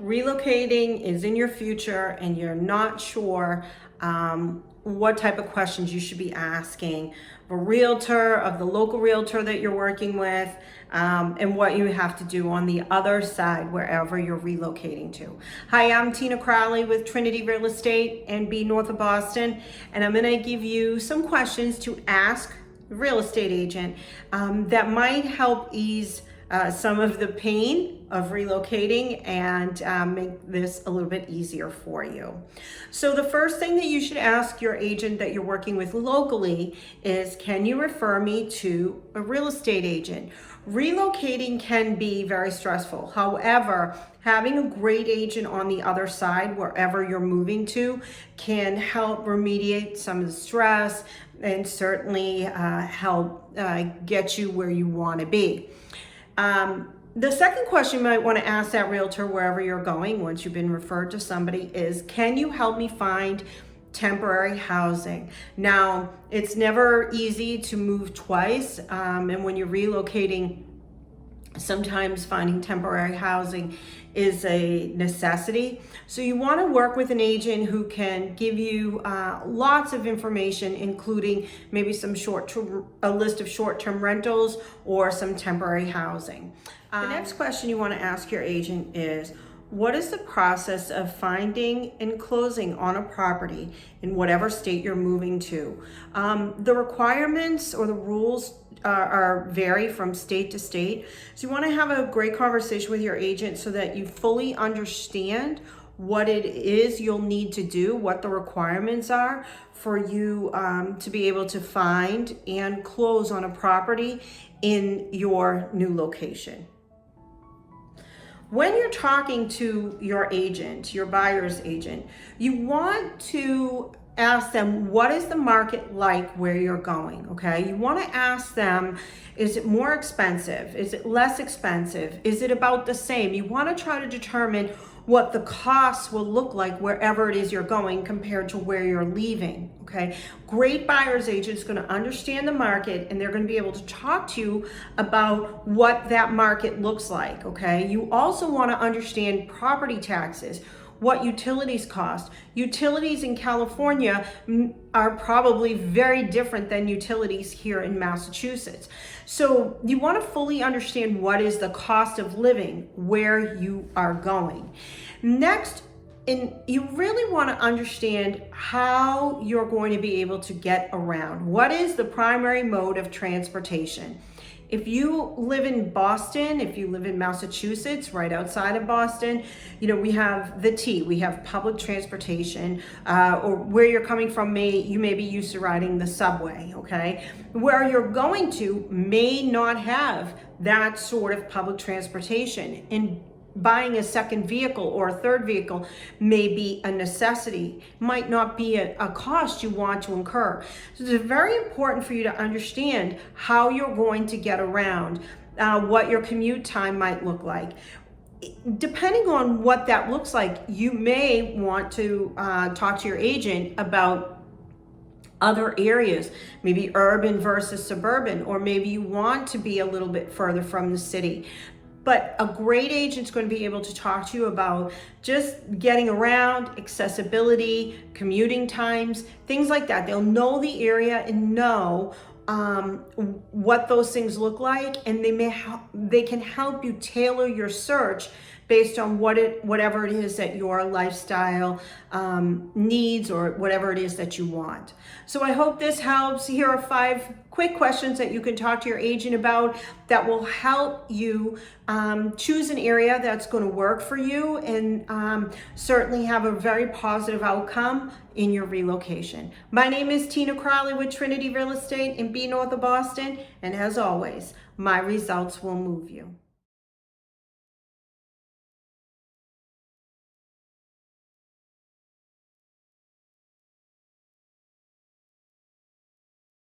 relocating is in your future and you're not sure what type of questions you should be asking a realtor, of the local realtor that you're working with, and what you have to do on the other side wherever you're relocating to. Hi, I'm Tina Crowley with Trinity Real Estate and B north of Boston, and I'm going to give you some questions to ask the real estate agent that might help ease some of the pain of relocating and make this a little bit easier for you. So the first thing that you should ask your agent that you're working with locally is, can you refer me to a real estate agent? Relocating can be very stressful. However, having a great agent on the other side, wherever you're moving to, can help remediate some of the stress and certainly help get you where you want to be. The second question you might want to ask that realtor wherever you're going once you've been referred to somebody is, can you help me find temporary housing? Now, it's never easy to move twice, and when you're relocating, sometimes finding temporary housing is a necessity. So you want to work with an agent who can give you lots of information, including maybe some a list of short-term rentals or some temporary housing. The next question you want to ask your agent is, what is the process of finding and closing on a property in whatever state you're moving to? The requirements or the rules vary from state to state. So you want to have a great conversation with your agent so that you fully understand what it is you'll need to do, what the requirements are for you to be able to find and close on a property in your new location. When you're talking to your agent, your buyer's agent, you want to ask them, what is the market like where you're going, okay? You want to ask them, is it more expensive? Is it less expensive? Is it about the same? You want to try to determine what the costs will look like wherever it is you're going compared to where you're leaving, okay? Great buyer's agent is going to understand the market, and they're going to be able to talk to you about what that market looks like, okay? You also want to understand property taxes, what utilities cost. Utilities in California are probably very different than utilities here in Massachusetts. So you want to fully understand what is the cost of living where you are going. Next, and you really want to understand how you're going to be able to get around. What is the primary mode of transportation? If you live in Boston, if you live in Massachusetts, right outside of Boston, we have the T, we have public transportation, or where you're coming from, you may be used to riding the subway, okay? Where you're going to may not have that sort of public transportation, and buying a second vehicle or a third vehicle may be a necessity, might not be a cost you want to incur. So it's very important for you to understand how you're going to get around, what your commute time might look like. Depending on what that looks like, you may want to talk to your agent about other areas, maybe urban versus suburban, or maybe you want to be a little bit further from the city. But a great agent's going to be able to talk to you about just getting around, accessibility, commuting times, things like that. They'll know the area and know what those things look like, and they can help you tailor your search based on whatever it is that your lifestyle needs, or whatever it is that you want. So I hope this helps. Here are 5 quick questions that you can talk to your agent about that will help you choose an area that's going to work for you, and certainly have a very positive outcome in your relocation. My name is Tina Crowley with Trinity Real Estate in B north of Boston, and as always, my results will move you.